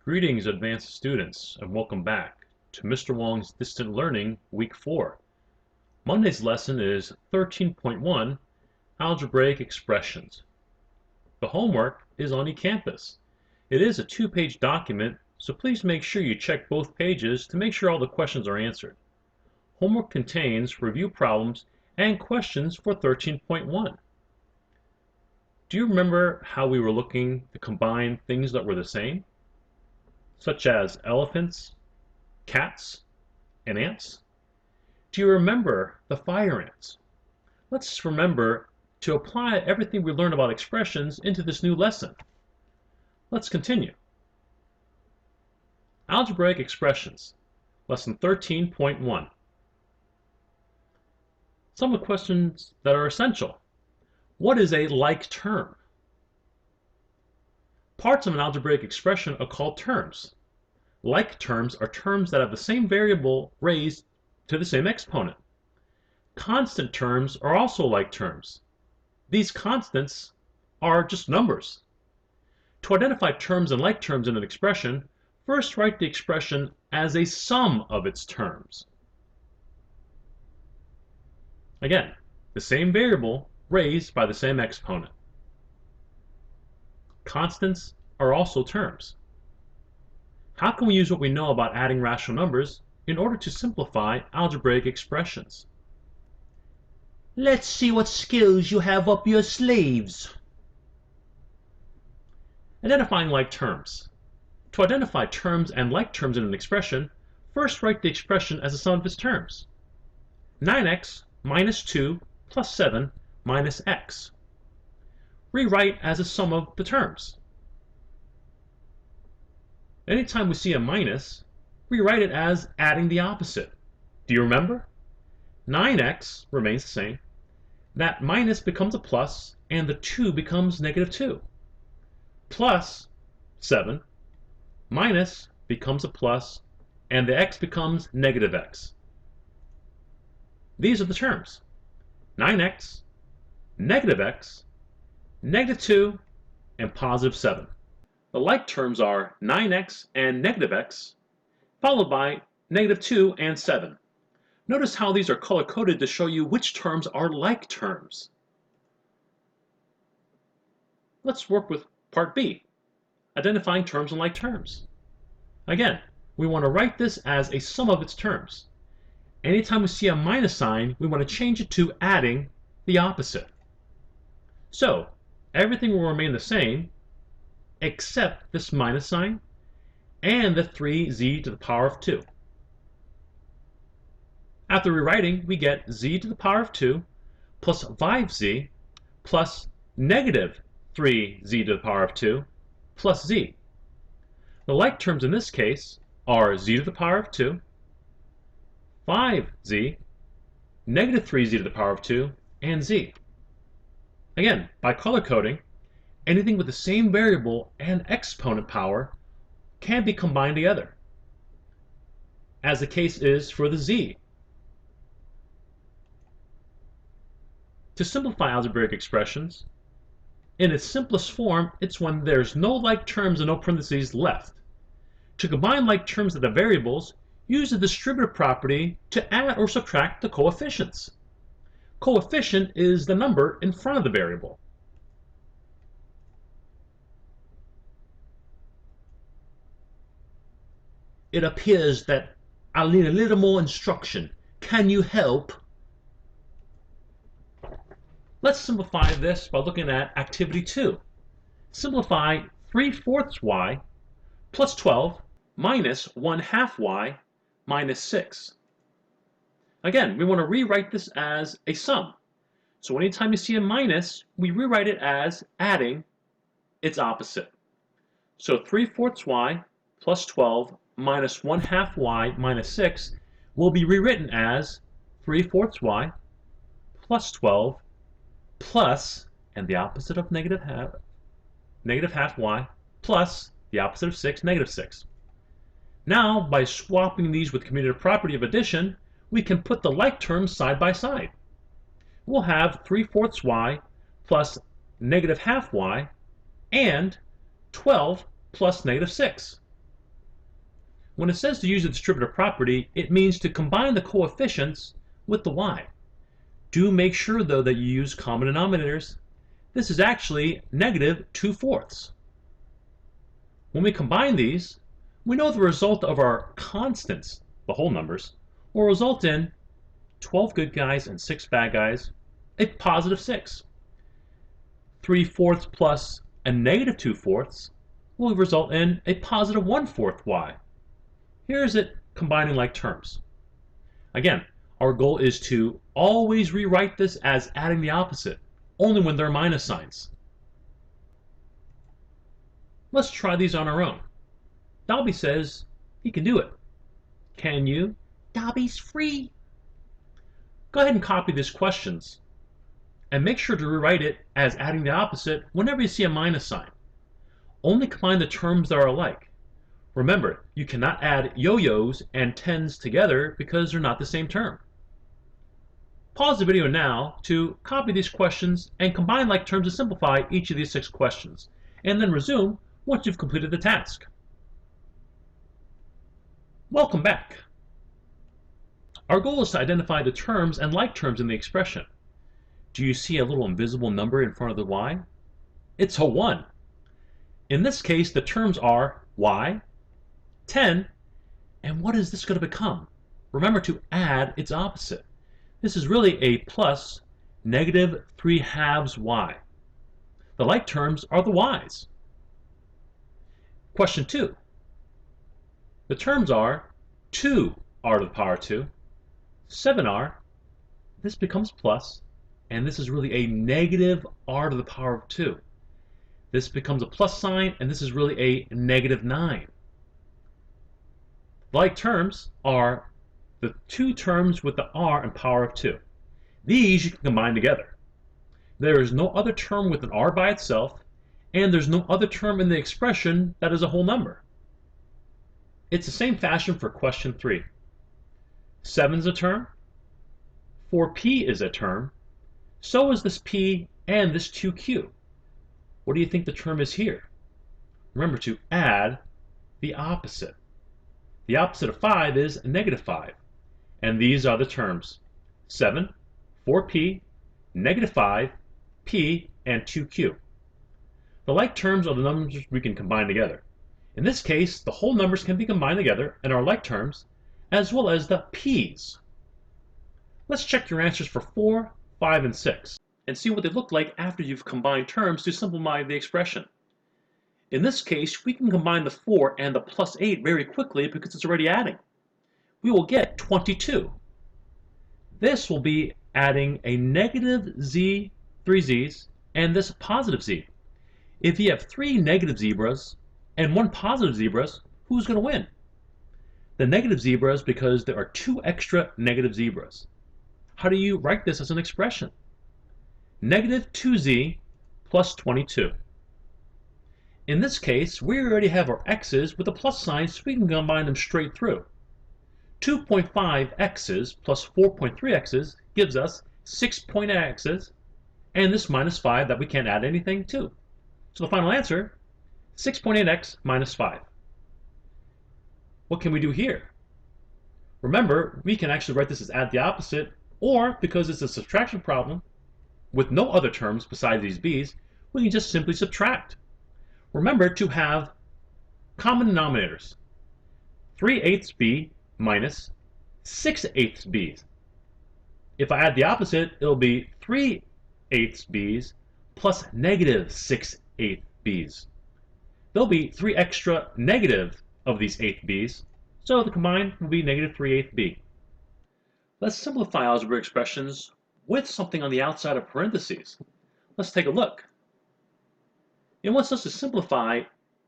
Greetings, advanced students, and welcome back to Mr. Wong's Distant Learning Week 4. Monday's lesson is 13.1, Algebraic Expressions. The homework is on eCampus. It is a 2-page document, so please make sure you check both pages to make sure all the questions are answered. Homework contains review problems and questions for 13.1. Do you remember how we were looking to combine things that were the same, such as elephants, cats, and ants? Do you remember the fire ants? Let's remember to apply everything we learned about expressions into this new lesson. Let's continue. Algebraic expressions, lesson 13.1. Some of the questions that are essential. What is a like term? Parts of an algebraic expression are called terms. Like terms are terms that have the same variable raised to the same exponent. Constant terms are also like terms. These constants are just numbers. To identify terms and like terms in an expression, first write the expression as a sum of its terms. Again, the same variable raised by the same exponent. Constants are also terms. How can we use what we know about adding rational numbers in order to simplify algebraic expressions? Let's see what skills you have up your sleeves. Identifying like terms. To identify terms and like terms in an expression, first write the expression as a sum of its terms. 9x minus 2 plus 7 minus x. Rewrite as a sum of the terms. Anytime we see a minus, rewrite it as adding the opposite. Do you remember? 9x remains the same. That minus becomes a plus, and the 2 becomes negative 2. Plus 7 minus becomes a plus, and the x becomes negative x. These are the terms. 9x, negative x, negative 2, and positive 7. The like terms are 9x and negative x, followed by negative 2 and 7. Notice how these are color-coded to show you which terms are like terms. Let's work with part B, identifying terms and like terms. Again, we want to write this as a sum of its terms. Anytime we see a minus sign, we want to change it to adding the opposite. So, everything will remain the same except this minus sign and the 3z to the power of 2. After rewriting, we get z to the power of 2 plus 5z plus negative 3z to the power of 2 plus z. The like terms in this case are z to the power of 2, 5z, negative 3z to the power of 2, and z. Again, by color coding, anything with the same variable and exponent power can be combined together, as the case is for the z. To simplify algebraic expressions, in its simplest form, it's when there's no like terms and no parentheses left. To combine like terms that have variables, use the distributive property to add or subtract the coefficients. Coefficient is the number in front of the variable. It appears that I'll need a little more instruction. Can you help? Let's simplify this by looking at activity 2. Simplify 3/4 y plus 12 minus 1/2 y minus 6. Again, we want to rewrite this as a sum. So anytime you see a minus, we rewrite it as adding its opposite. So 3/4 y plus 12 minus 1/2 y minus 6 will be rewritten as 3/4 y plus 12 plus, and the opposite of negative half y, plus the opposite of 6, negative 6. Now, by swapping these with commutative property of addition, we can put the like terms side by side. We'll have 3/4 y plus negative half y and 12 plus negative 6. When it says to use the distributive property, it means to combine the coefficients with the y. Do make sure, though, that you use common denominators. This is actually negative 2/4. When we combine these, we know the result of our constants, the whole numbers, will result in 12 good guys and 6 bad guys, a positive 6. 3/4 plus a negative 2/4 will result in a positive 1/4 y. Here's it combining like terms. Again, our goal is to always rewrite this as adding the opposite, only when there are minus signs. Let's try these on our own. Dobby says he can do it. Can you? Dobby's free. Go ahead and copy these questions and make sure to rewrite it as adding the opposite whenever you see a minus sign. Only combine the terms that are alike. Remember, you cannot add yo-yos and tens together because they're not the same term. Pause the video now to copy these questions and combine like terms to simplify each of these 6 questions, and then resume once you've completed the task. Welcome back. Our goal is to identify the terms and like terms in the expression. Do you see a little invisible number in front of the y? It's a 1. In this case, the terms are y, 10, and what is this going to become? Remember to add its opposite. This is really a plus negative 3/2 y. The like terms are the y's. Question 2. The terms are 2r to the power 2, 7r, this becomes plus, and this is really a negative r to the power of 2. This becomes a plus sign, and this is really a negative 9. Like terms are the 2 terms with the r and power of 2. These you can combine together. There is no other term with an r by itself, and there's no other term in the expression that is a whole number. It's the same fashion for question 3. 7 is a term, 4p is a term, so is this p and this 2q. What do you think the term is here? Remember to add the opposite. The opposite of 5 is negative 5. And these are the terms 7, 4p, negative 5, p, and 2q. The like terms are the numbers we can combine together. In this case, the whole numbers can be combined together and are like terms, as well as the p's. Let's check your answers for 4, 5, and 6, and see what they look like after you've combined terms to simplify the expression. In this case, we can combine the 4 and the plus 8 very quickly because it's already adding. We will get 22. This will be adding a negative z, 3 z's, and this positive z. If you have 3 negative zebras and 1 positive zebras, who's going to win? The negative zebras, because there are 2 extra negative zebras. How do you write this as an expression? Negative 2z plus 22. In this case, we already have our x's with a plus sign, so we can combine them straight through. 2.5x's plus 4.3x's gives us 6.8x's, and this minus 5 that we can't add anything to. So the final answer, 6.8x minus 5. What can we do here? Remember, we can actually write this as add the opposite, or because it's a subtraction problem, with no other terms besides these b's, we can just simply subtract. Remember to have common denominators. 3/8 b minus 6/8 b's. If I add the opposite, it'll be 3/8 b's plus negative 6/8 b's. There'll be 3 extra negative of these 8 b's, so the combined will be negative 3/8 b. Let's simplify algebraic expressions with something on the outside of parentheses. Let's take a look. It wants us to simplify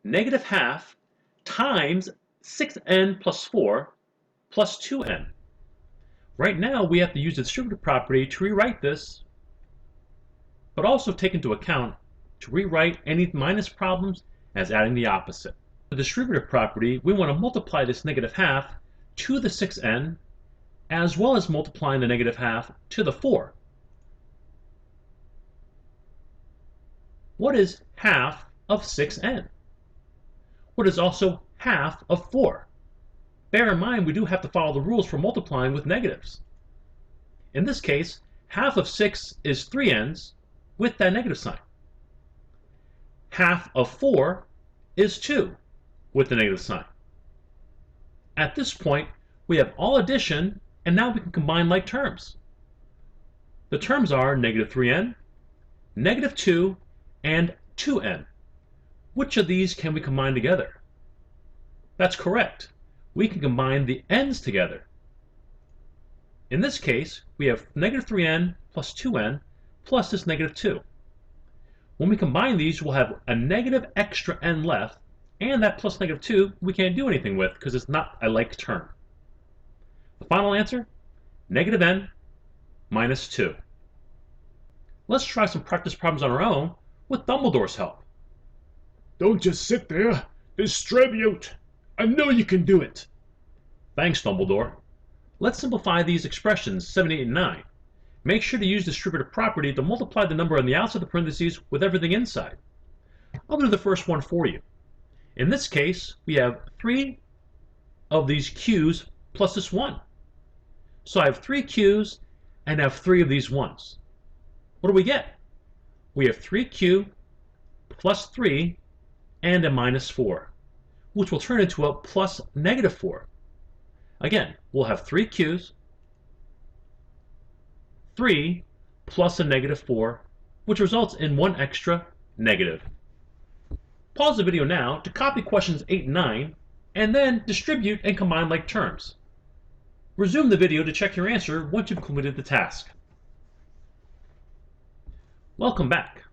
negative half times 6n plus 4 plus 2n. Right now we have to use the distributive property to rewrite this, but also take into account to rewrite any minus problems as adding the opposite. The distributive property, we want to multiply this negative half to the 6n, as well as multiplying the negative half to the 4. What is half of 6n? What is also half of 4? bear in mind we do have to follow the rules for multiplying with negatives. In this case, half of 6 is 3n's with that negative sign. Half of 4 is 2 with the negative sign. At this point, we have all addition, and now we can combine like terms. The terms are negative 3n, negative 2, and 2n. Which of these can we combine together? That's correct. We can combine the n's together. In this case, we have negative 3n plus 2n plus this negative 2. When we combine these, we'll have a negative extra n left, and that plus negative 2 we can't do anything with because it's not a like term. The final answer, negative n minus 2. Let's try some practice problems on our own with Dumbledore's help. Don't just sit there. Distribute. I know you can do it. Thanks, Dumbledore. Let's simplify these expressions 7, 8, and 9. Make sure to use distributive property to multiply the number on the outside of the parentheses with everything inside. I'll do the first one for you. In this case, we have 3 of these q's plus this 1. So I have 3 q's and I have 3 of these 1's. What do we get? We have 3q plus 3 and a minus 4, which will turn into a plus negative 4. Again, we'll have 3 q's, 3 plus a negative 4, which results in 1 extra negative. Pause the video now to copy questions 8 and 9, and then distribute and combine like terms. Resume the video to check your answer once you've completed the task. Welcome back.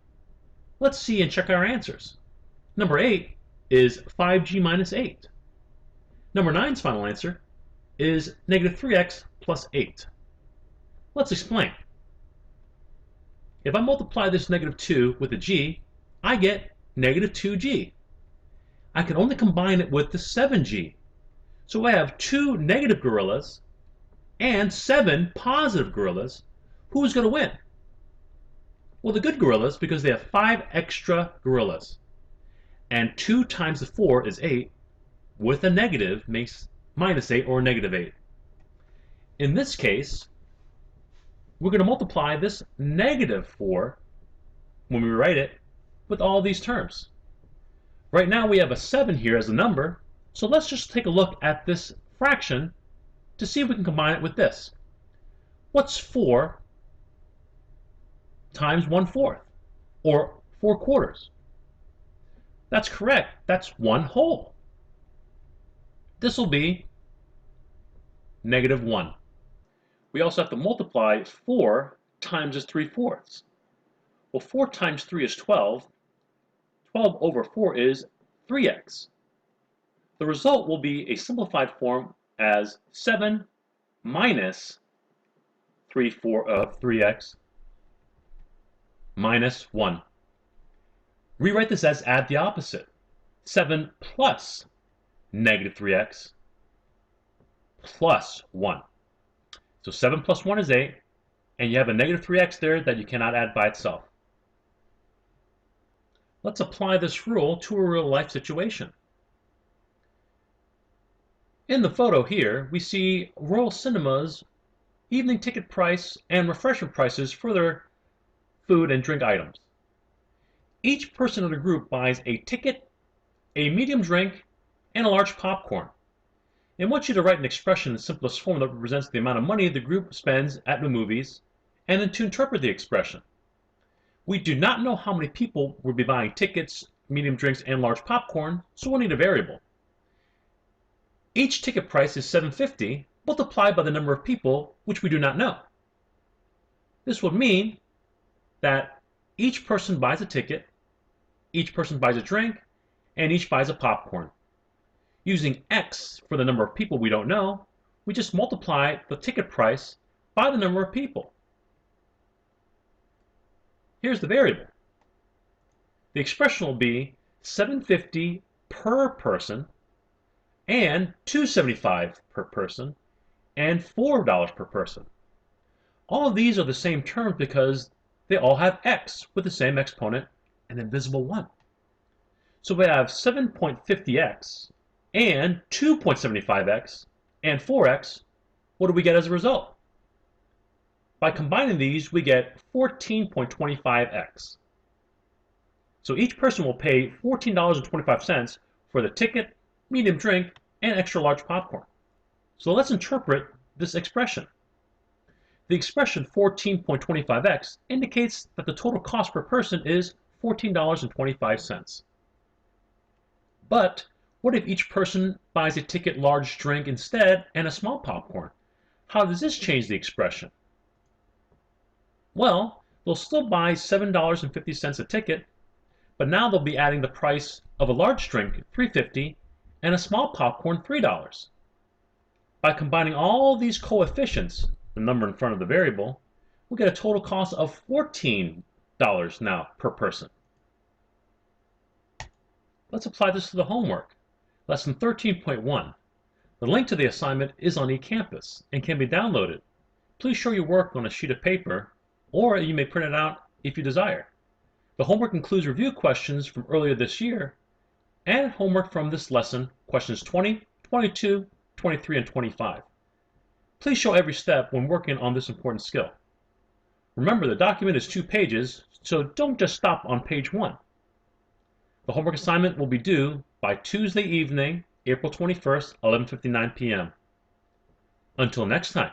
Let's see and check our answers. Number 8 is 5g minus 8. Number 9's final answer is negative 3x plus 8. Let's explain. If I multiply this negative 2 with a g, I get negative 2g. I can only combine it with the 7g. So I have 2 negative gorillas and 7 positive gorillas. Who's going to win? Well, the good gorillas, because they have 5 extra gorillas. And 2 times the 4 is 8, with a negative makes minus 8 or negative 8. In this case, we're going to multiply this negative 4, when we write it, with all these terms. Right now we have a 7 here as a number, so let's just take a look at this fraction to see if we can combine it with this. What's 4 times 1/4, or 4 quarters? That's correct. That's 1 whole. This will be negative 1. We also have to multiply 4 times this 3/4. Well, 4 times 3 is 12. 12 over 4 is 3x. The result will be a simplified form as 7 minus 3x minus 1. Rewrite this as add the opposite. 7 plus negative 3x plus 1. So 7 plus 1 is 8, and you have a negative 3x there that you cannot add by itself. Let's apply this rule to a real-life situation. In the photo here, we see Royal Cinema's evening ticket price and refreshment prices for their food and drink items. Each person in the group buys a ticket, a medium drink, and a large popcorn. I want you to write an expression in the simplest form that represents the amount of money the group spends at the movies, and then to interpret the expression. We do not know how many people will be buying tickets, medium drinks, and large popcorn, so we'll need a variable. Each ticket price is $7.50 multiplied by the number of people, which we do not know. This would mean that each person buys a ticket, each person buys a drink, and each buys a popcorn. Using x for the number of people we don't know, we just multiply the ticket price by the number of people. Here's the variable. The expression will be $7.50 per person, and $2.75 per person, and $4 per person. All of these are the same terms because they all have x with the same exponent and invisible 1. So we have 7.50x and 2.75x and 4x, what do we get as a result? By combining these, we get 14.25x. So each person will pay $14.25 for the ticket, medium drink, and extra large popcorn. So let's interpret this expression. The expression 14.25x indicates that the total cost per person is $14.25. But what if each person buys a ticket, large drink instead and a small popcorn? How does this change the expression? Well, they'll still buy $7.50 a ticket, but now they'll be adding the price of a large drink, $3.50, and a small popcorn, $3. By combining all these coefficients, the number in front of the variable, we'll get a total cost of $14 now per person. Let's apply this to the homework. Lesson 13.1. The link to the assignment is on eCampus and can be downloaded. Please show your work on a sheet of paper, or you may print it out if you desire. The homework includes review questions from earlier this year and homework from this lesson, questions 20, 22, 23, and 25. Please show every step when working on this important skill. Remember, the document is 2 pages, so don't just stop on page 1. The homework assignment will be due by Tuesday evening, April 21st, 11:59 p.m. Until next time.